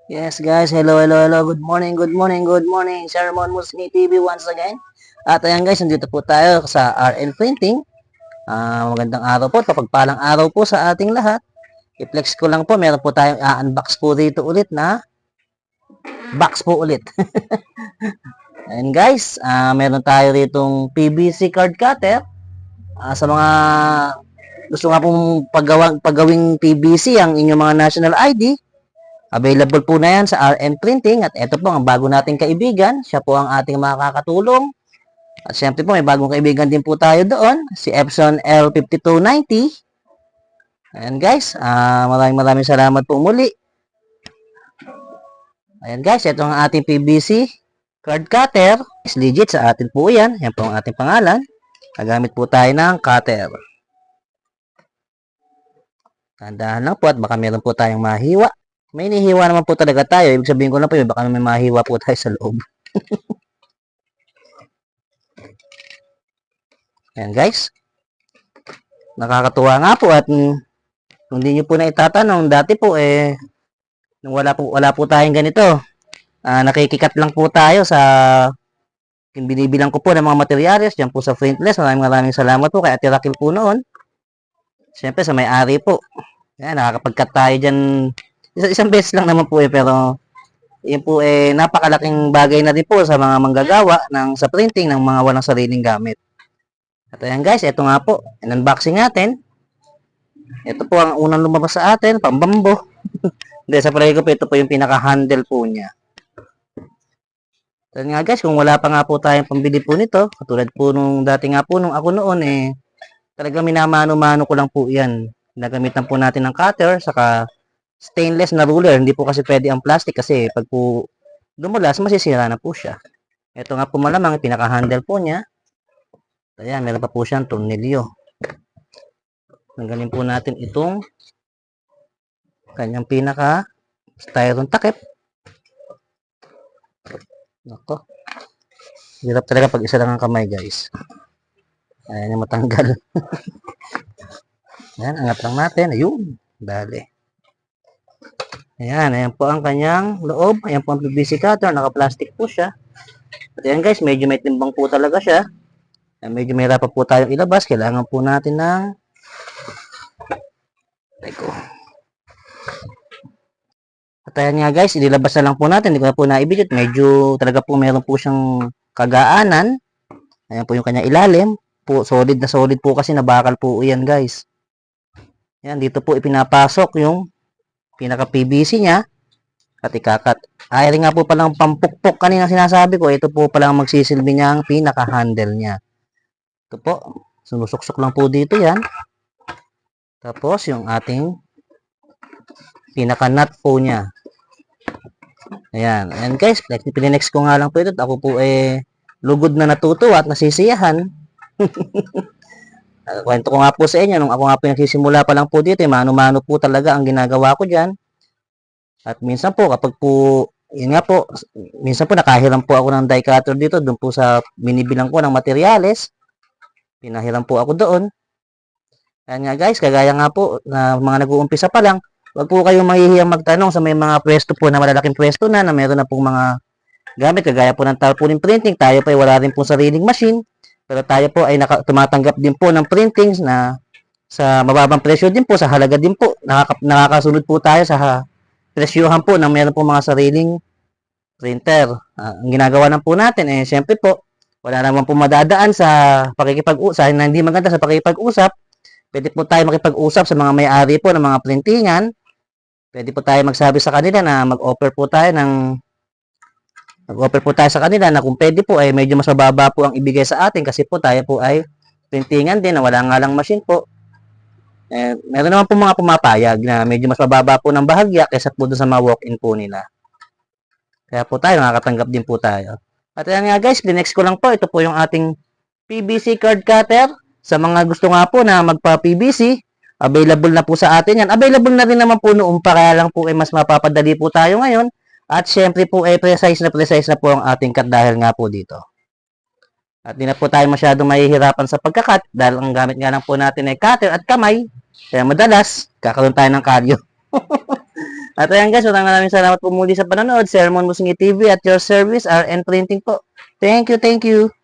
Yes guys, hello, hello, hello. Good morning, good morning, good morning. Sherman Musni TV once again. At ayan guys, nandito po tayo sa RN Printing. Magandang araw po, papagpalang araw po sa ating lahat. I-flex ko lang po, meron po tayong unbox po dito ulit na box po ulit. Ayan guys, meron tayo ditong PVC card cutter. Sa mga gusto nga pong paggawing PVC ang inyong mga national ID, available po na yan sa RN Printing at ito po ang bago nating kaibigan. Siya po ang ating makakatulong. At syempre po may bagong kaibigan din po tayo doon, si Epson L5290. Ayan guys, maraming salamat po muli. Ayan guys, ito ang ating PVC card cutter. Is legit sa atin po yan. Yan po ang ating pangalan. Nagamit po tayo ng cutter. Tandaan lang po at baka meron po tayong mahiwa. May inihiwa naman po talaga tayo. Ibig sabihin ko lang po, baka may mahiwa po tayo sa loob. Ayan guys. Nakakatuwa nga po at kung hindi nyo po na itatanong, dati po nung wala po tayong ganito. Nakikikat lang po tayo sa binibilang ko po ng mga materyales dyan po sa Printless. Maraming salamat po kay Ate Raquel po noon. Siyempre sa may-ari po. Ayan, nakakapag-cut tayo dyan. Isang beses lang naman po pero yun po napakalaking bagay na din po sa mga manggagawa sa printing ng mga walang sariling gamit. At ayan guys, ito nga po, unboxing natin. Ito po ang unang lumabas sa atin, pambambo. Hindi, sa palagi ko po, ito po yung pinaka-handle po niya. At nga guys, kung wala pa nga po tayong pambili po nito, katulad po nung dati nga po nung ako noon talagang minamano-mano ko lang po yan. Nagamitan po natin ng cutter, saka stainless na ruler. Hindi po kasi pwede ang plastic kasi pag po dumulas, masisira na po siya. Ito nga po malamang, pinaka-handle po niya. Ayan, meron pa po siyang tornilyo. Tanggalin po natin itong kanyang pinaka-styrofoam takip. Nako. Hirap talaga pag isa lang ang kamay, guys. Ayan yung matanggal. Ayan, angat lang natin. Ayun, dali. Ayan po ang kanyang loob. Ayan po ang PVC cutter. Naka-plastic po siya. At ayan guys, medyo may timbang po talaga siya. Medyo may pa po tayong ilabas. Kailangan po natin ng At ayan nga guys, ililabas na lang po natin. Hindi ko na po naibigit. Medyo talaga po meron po siyang kagaanan. Ayan po yung kanya ilalim. Solid na solid po kasi nabakal po yan guys. Ayan, dito po ipinapasok yung pinaka-PVC niya. At ikakat. Ay nga po palang pampukpok kanina sinasabi ko. Ito po palang magsisilbi niya ang pinaka-handle niya. Ito po. Sinusuksok lang po dito yan. Tapos yung ating pinaka-nut po niya. Ayan. Ayan guys. Pilinex ko nga lang po ito. Ako po lugod na natutuwa at nasisiyahan. Kwento ko nga po sa inyo. Nung ako nga po nagsisimula pa lang po dito. Mano-mano po talaga ang ginagawa ko dyan. At minsan po kapag po yun nga po, minsan po nakahiram po ako ng die cutter dito, doon po sa binibilang ko ng materyales. Pinahiram po ako doon. Ayan nga guys, kagaya nga po na mga nag-uumpisa pa lang, wag po kayong mahihiyang magtanong sa may mga pwesto po na malalaking pwesto na meron na pong mga gamit, kagaya po ng tarpaulin printing. Tayo po ay wala rin pong sariling machine, pero tayo po ay tumatanggap din po ng printings na sa mababang presyo din po, sa halaga din po. Nakakasunod po tayo sa presyohan po ng meron po mga sariling printer. Ang ginagawa lang po natin siyempre po, wala naman po madadaan sa pakikipag-usap, na hindi maganda sa pakikipag-usap. Pwede po tayo makipag-usap sa mga may-ari po ng mga printingan. Pwede po tayo magsabi sa kanila na mag-offer po tayo sa kanila na kung pwede po medyo mas mababa po ang ibigay sa atin kasi po tayo po ay printingan din na wala nga lang machine po. Meron naman po mga pumapayag na medyo mas mababa po ng bahagya kaysa po doon sa mga walk-in po nila. Kaya po tayo, nakakatanggap din po tayo. At yan nga guys, next ko lang po, ito po yung ating PVC card cutter. Sa mga gusto nga po na magpa-PVC, available na po sa atin yan. Available na rin naman po noong pa, kaya lang po mas mapapadali po tayo ngayon. At syempre po precise na po ang ating cut dahil nga po dito. At di na po tayo masyadong mahihirapan sa pagkakat dahil ang gamit nga lang po natin ay cutter at kamay. Kaya madalas, kakaroon tayo ng cardio. At ayan guys, maraming salamat po muli sa panonood. Sermon Musingi TV at your service, RN Printing po. Thank you, thank you.